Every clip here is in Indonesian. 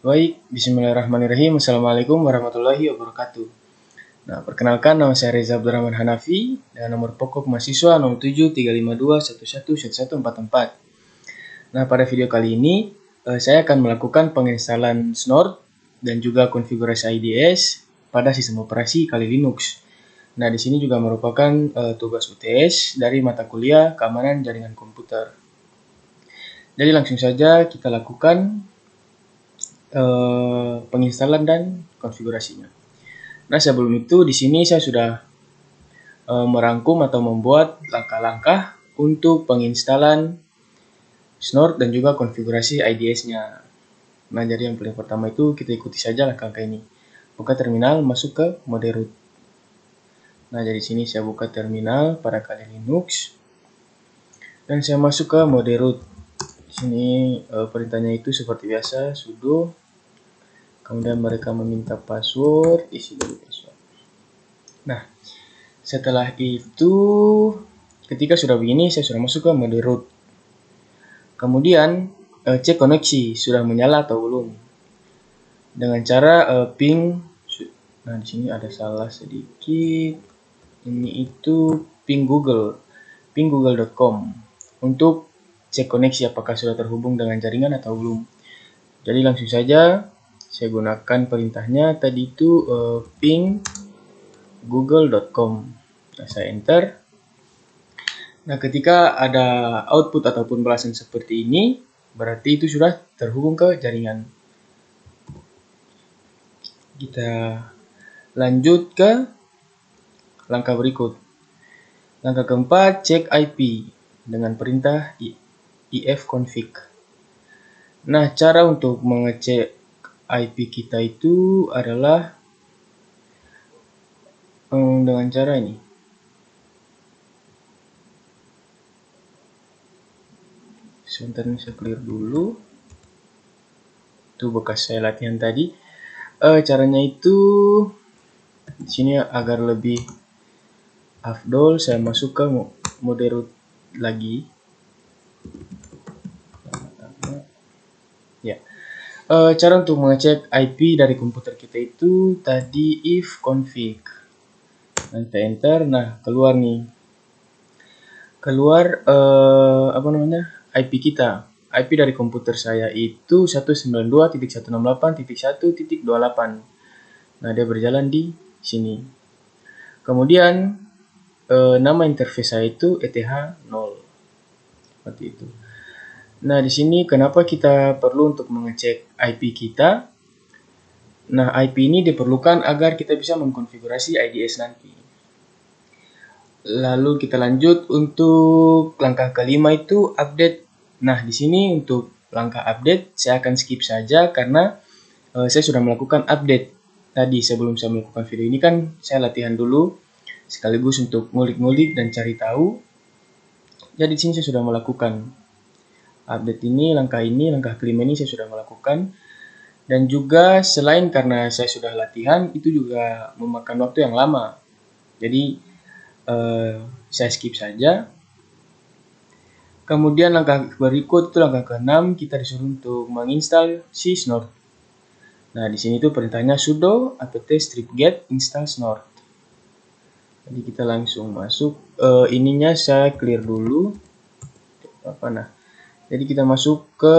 Baik, bismillahirrahmanirrahim. Assalamualaikum warahmatullahi wabarakatuh. Nah, perkenalkan nama saya Reza Abdurrahman Hanafi dengan nomor pokok mahasiswa 073521111144. Nah, pada video kali ini saya akan melakukan penginstalan Snort dan juga konfigurasi IDS pada sistem operasi Kali Linux. Nah, di sini juga merupakan tugas UTS dari mata kuliah Keamanan Jaringan Komputer. Jadi langsung saja kita lakukan penginstalan dan konfigurasinya. Nah, sebelum itu di sini saya sudah merangkum atau membuat langkah-langkah untuk penginstalan Snort dan juga konfigurasi IDS-nya. Nah, jadi yang paling pertama itu kita ikuti saja langkah-langkah ini. Buka terminal, masuk ke mode root. Nah, dari sini saya buka terminal pada Kali Linux dan saya masuk ke mode root. Di sini perintahnya itu seperti biasa, sudo. Kemudian mereka meminta password, isi dulu password. Nah, setelah itu ketika sudah begini saya sudah masuk ke mode root. Kemudian cek koneksi sudah menyala atau belum. Dengan cara ping. Nah, di sini ada salah sedikit. Ini itu ping Google. ping google.com untuk cek koneksi apakah sudah terhubung dengan jaringan atau belum. Jadi langsung saja saya gunakan perintahnya tadi itu ping google.com. Nah, saya enter. Nah, ketika ada output ataupun balasan seperti ini, berarti itu sudah terhubung ke jaringan. Kita lanjut ke langkah berikut. Langkah keempat, cek IP dengan perintah ifconfig. Nah, cara untuk mengecek IP kita itu adalah dengan cara ini. Sebentar ini saya clear dulu. Itu bekas saya latihan tadi. Caranya itu di sini agar lebih afdol saya masuk ke mode root lagi. Ya. Cara untuk mengecek IP dari komputer kita itu tadi ifconfig. Nanti enter. Nah, keluar nih. Keluar IP kita. IP dari komputer saya itu 192.168.1.28. Nah, dia berjalan di sini. Kemudian nama interface saya itu ETH0. Seperti itu. Nah, di sini kenapa kita perlu untuk mengecek IP kita? Nah, IP ini diperlukan agar kita bisa mengkonfigurasi IDS nanti. Lalu kita lanjut untuk langkah kelima itu update. Nah, di sini untuk langkah update saya akan skip saja karena saya sudah melakukan update tadi. Sebelum saya melakukan video ini kan saya latihan dulu sekaligus untuk ngulik-ngulik dan cari tahu. Jadi di sini saya sudah melakukan update ini, langkah kelima ini saya sudah melakukan. Dan juga selain karena saya sudah latihan, itu juga memakan waktu yang lama. Jadi saya skip saja. Kemudian langkah berikut itu langkah ke-6, kita disuruh untuk menginstal si Snort. Nah, di sini itu perintahnya sudo apt stripget install Snort. Jadi kita langsung masuk. Ininya saya clear dulu. Jadi kita masuk ke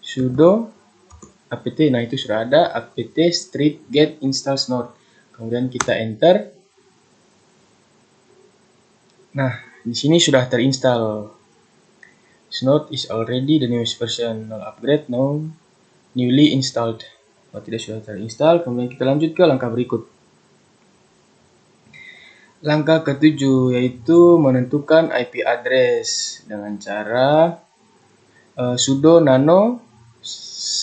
sudo apt. Nah, itu sudah ada apt stripget install Snort. Kemudian kita enter. Nah, di sini sudah terinstall. Snort is already the newest version, no upgrade, no newly installed. Kalau tidak sudah terinstall, kemudian kita lanjut ke langkah berikut. Langkah ke-7 yaitu menentukan IP address dengan cara sudo nano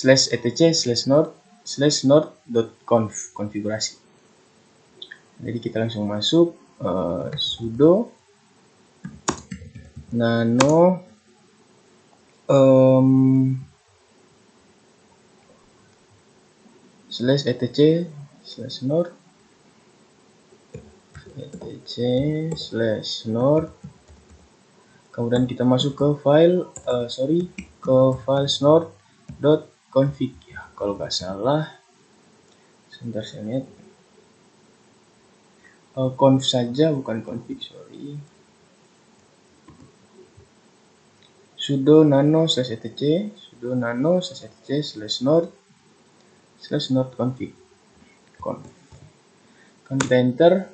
/etc/snort/snort.conf konfigurasi. Jadi kita langsung masuk sudo nano /etc/snort /snort. Kemudian kita masuk ke file snort .config ya, kalau nggak salah. Sebentar saya lihat. Conf saja, bukan config, sorry. Sudo nano /etc sudo nano /etc /node config conf. Kita enter.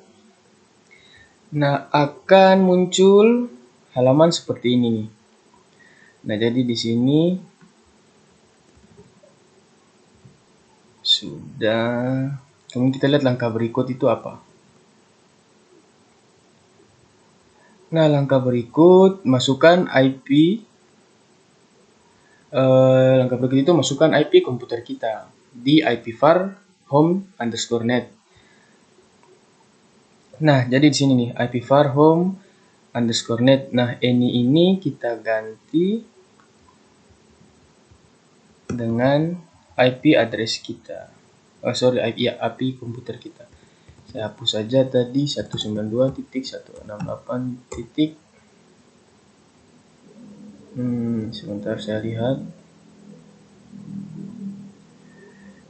Nah, akan muncul halaman seperti ini nih. Nah, jadi di sini sudah. Kemudian kita lihat langkah berikut itu apa. Nah, langkah berikut masukkan IP. Langkah berikut itu masukkan IP komputer kita di ipvar home_net. Nah, jadi di sini nih ipvar home_net. Nah, ini kita ganti dengan IP address kita. IP komputer kita. Saya hapus saja tadi 192.168. Sebentar saya lihat.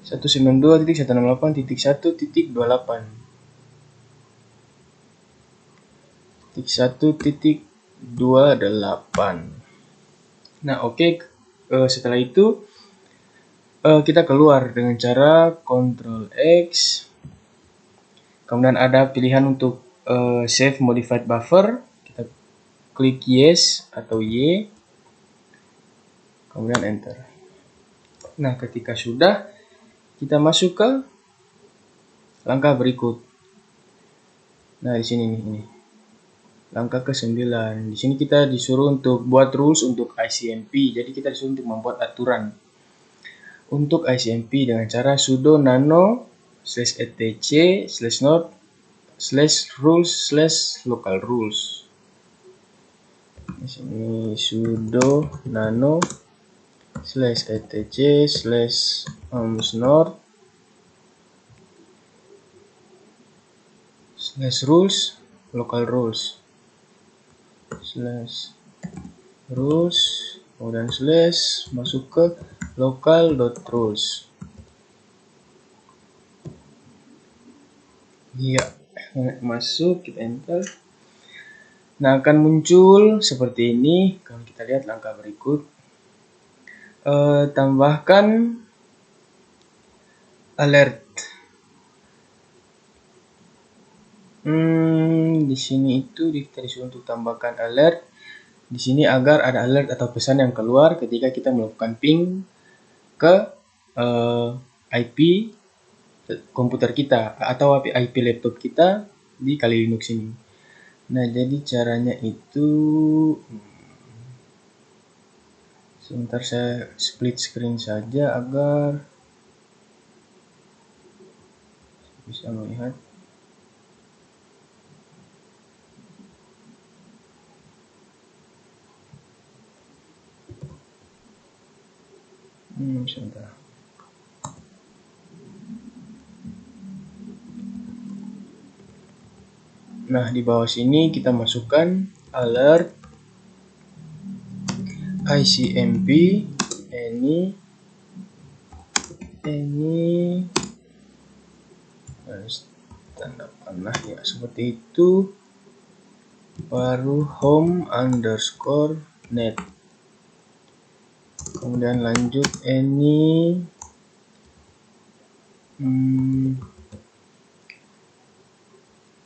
192.168.1.28. Nah, oke. Setelah itu kita keluar dengan cara Ctrl X. Kemudian ada pilihan untuk save modified buffer. Kita klik yes atau Y. Kemudian enter. Nah, ketika sudah, kita masuk ke langkah berikut. Nah, di sini nih, ini. Langkah ke-9. Di sini kita disuruh untuk buat rules untuk ICMP. Jadi kita disuruh untuk membuat aturan untuk ICMP dengan cara sudo nano /etc/node/rules/local rules. Di sini sudo nano /etc/node /rules local rules /rules kemudian masuk ke local.rules. Iya, masuk, kita enter. Nah, akan muncul seperti ini. Kalau kita lihat langkah berikut, tambahkan alert. Di sini itu kita disuruh untuk tambahkan alert. Di sini agar ada alert atau pesan yang keluar ketika kita melakukan ping ke IP komputer kita atau IP laptop kita di Kali Linux ini. Nah, jadi caranya itu sebentar saya split screen saja agar bisa melihat. Sebentar. Nah, di bawah sini kita masukkan alert ICMP ini tanda panah ya, seperti itu. Baru home_net. Kemudian lanjut ini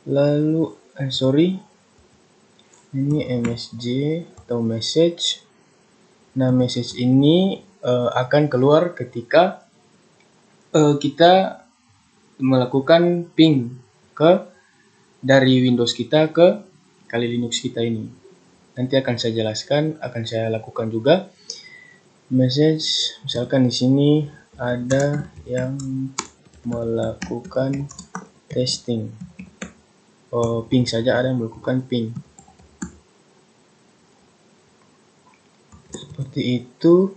lalu ini msj atau message. Nah, message ini akan keluar ketika kita melakukan ping dari Windows kita ke Kali Linux kita ini. Nanti akan saya jelaskan, akan saya lakukan juga. Message, misalkan di sini ada yang melakukan testing. Ping saja, ada yang melakukan ping. Seperti itu.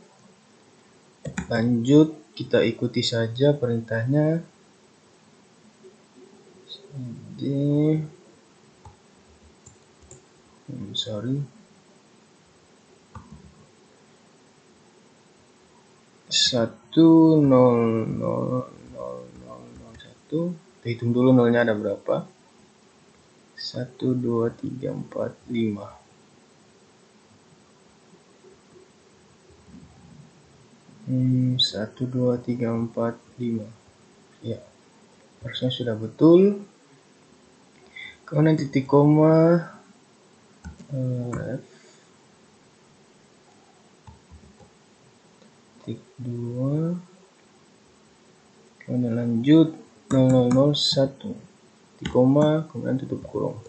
Lanjut, kita ikuti saja perintahnya. 1000001. Kita hitung dulu nolnya ada berapa. 1 2 3 4 5. Satu dua tiga empat lima. Ya, harusnya sudah betul. Kemudian titik koma, F, titik 2, kemudian lanjut 0001, titik koma, kemudian tutup kurung.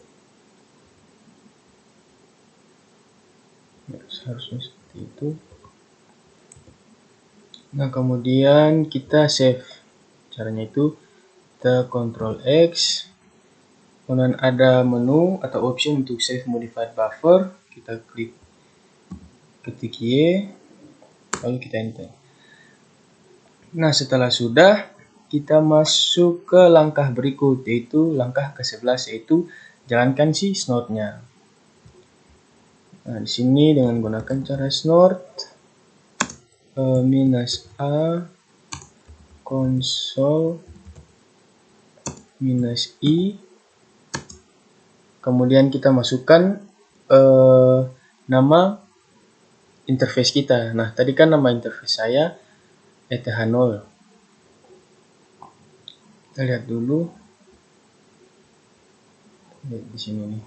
Ya, seharusnya seperti itu. Nah, kemudian kita save. Caranya itu kita Ctrl X, kemudian ada menu atau option untuk save modified buffer. Kita klik ketik Y, lalu kita enter. Nah, setelah sudah, kita masuk ke langkah berikut, yaitu langkah ke-11, yaitu jalankan si snort-nya. Nah, di sini dengan menggunakan cara snort, -a console -i, kemudian kita masukkan nama interface kita. Nah, tadi kan nama interface saya ETH0. Kita lihat dulu. Lihat di sini nih.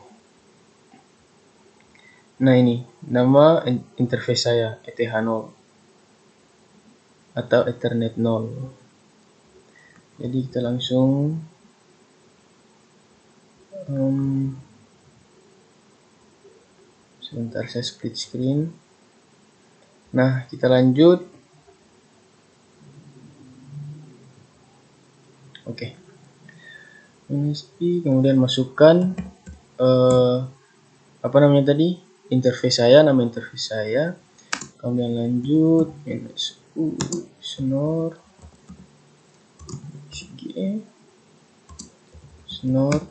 Nah, ini nama interface saya ETH0 atau Ethernet 0. Jadi kita langsung sebentar, saya split screen. Nah, kita lanjut. Oke. -i, kemudian masukkan apa namanya tadi? Interface saya, nama interface saya. Kemudian lanjut -u snort -g snort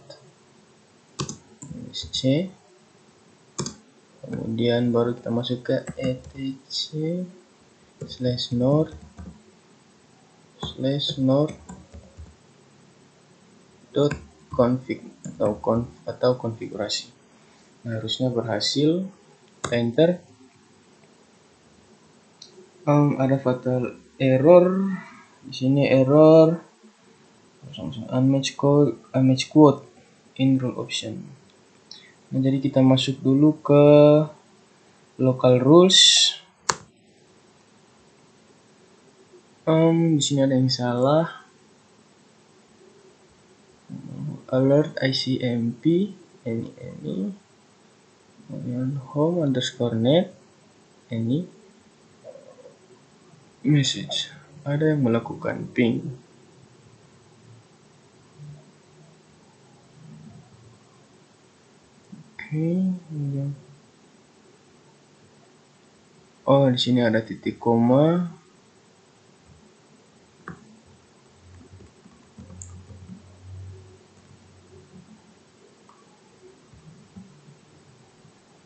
-c. Kemudian baru kita masuk ke etc/snort/snort.config atau konfigurasi. Nah, harusnya berhasil. Enter. Ada fatal error di sini, error unmatched quote in rule option. Nah, jadi kita masuk dulu ke local rules. Di sini ada yang salah. Alert ICMP ini kemudian home_net ini message ada yang melakukan ping. Oh, di sini ada titik koma.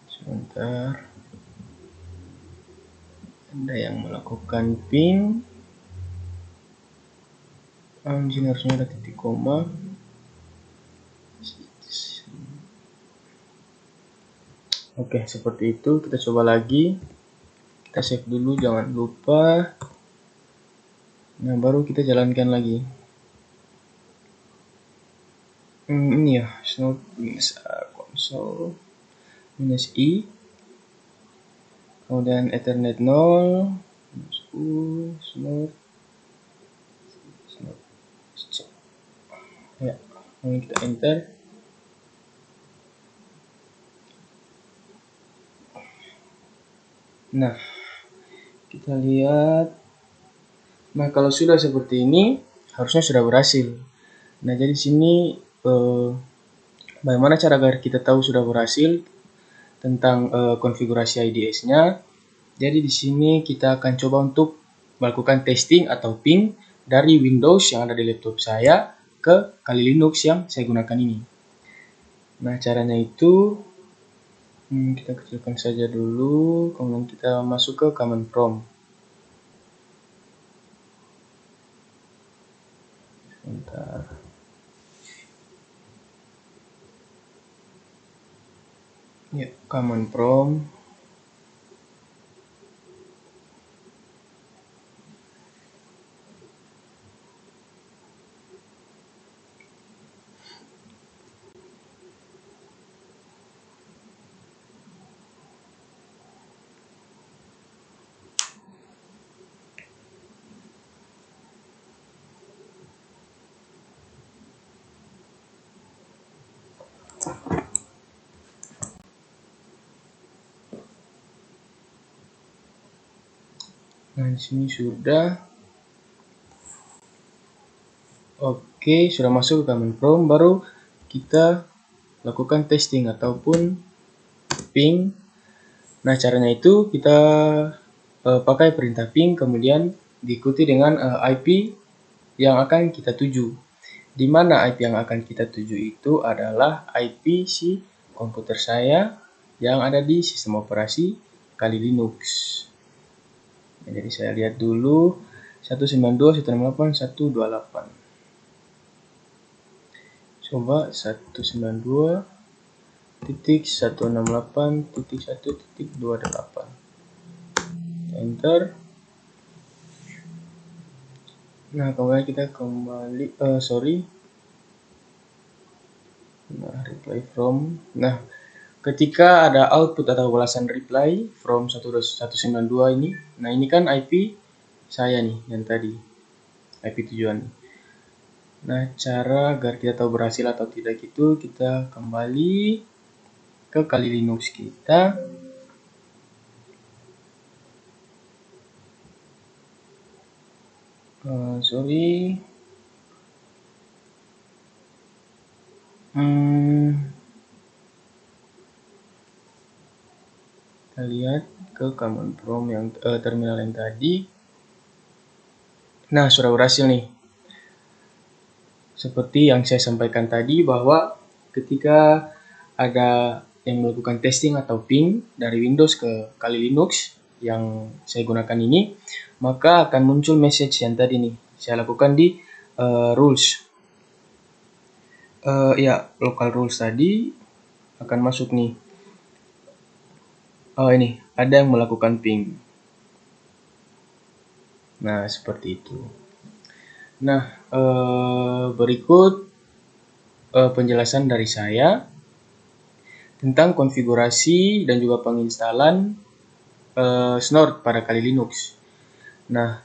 Sebentar. Ada yang melakukan ping. Di sini harusnya ada titik koma. Oke, seperti itu. Kita coba lagi. Kita save dulu, jangan lupa. Nah, baru kita jalankan lagi. Ini ya, snort -console -i, kemudian Ethernet 0, -u snort. Ya, kemudian kita enter. Nah, kita lihat. Nah, kalau sudah seperti ini, harusnya sudah berhasil. Nah, jadi sini bagaimana cara agar kita tahu sudah berhasil tentang konfigurasi IDS-nya. Jadi di sini kita akan coba untuk melakukan testing atau ping dari Windows yang ada di laptop saya ke Kali Linux yang saya gunakan ini. Nah, caranya itu kita kecilkan saja dulu, kemudian kita masuk ke command prompt. Bentar. Ya, command prompt. Nah, di sini sudah. Oke, sudah masuk ke command prompt. Baru kita lakukan testing ataupun ping. Nah, caranya itu kita pakai perintah ping, kemudian diikuti dengan IP yang akan kita tuju. Di mana IP yang akan kita tuju itu adalah IP si komputer saya yang ada di sistem operasi Kali Linux. Nah, jadi saya lihat dulu 192.168.128. Coba 192.168.1.28. Enter. Nah, kemudian kita kembali reply from. Nah, ketika ada output atau balasan reply from 192 ini, nah ini kan IP saya nih yang tadi, IP tujuan. Nah, cara agar kita tahu berhasil atau tidak itu, kita kembali ke Kali Linux kita. Kita lihat ke command prompt yang terminal yang tadi. Nah, sudah berhasil nih. Seperti yang saya sampaikan tadi, bahwa ketika ada yang melakukan testing atau ping dari Windows ke Kali Linux yang saya gunakan ini, maka akan muncul message yang tadi nih saya lakukan di rules. Ya, local rules tadi akan masuk nih. Ini ada yang melakukan ping. Nah, seperti itu. Nah, berikut penjelasan dari saya tentang konfigurasi dan juga penginstalan Snort pada Kali Linux. Nah,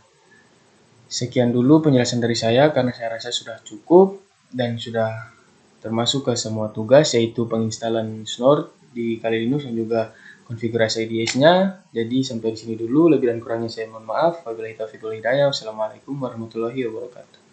sekian dulu penjelasan dari saya karena saya rasa sudah cukup dan sudah termasuk ke semua tugas, yaitu penginstalan Snort di Kali Linux dan juga konfigurasi IDS-nya. Jadi sampai di sini dulu, lebih dan kurangnya saya mohon maaf. Wabillahi taufiq wal hidayah. Wassalamualaikum warahmatullahi wabarakatuh.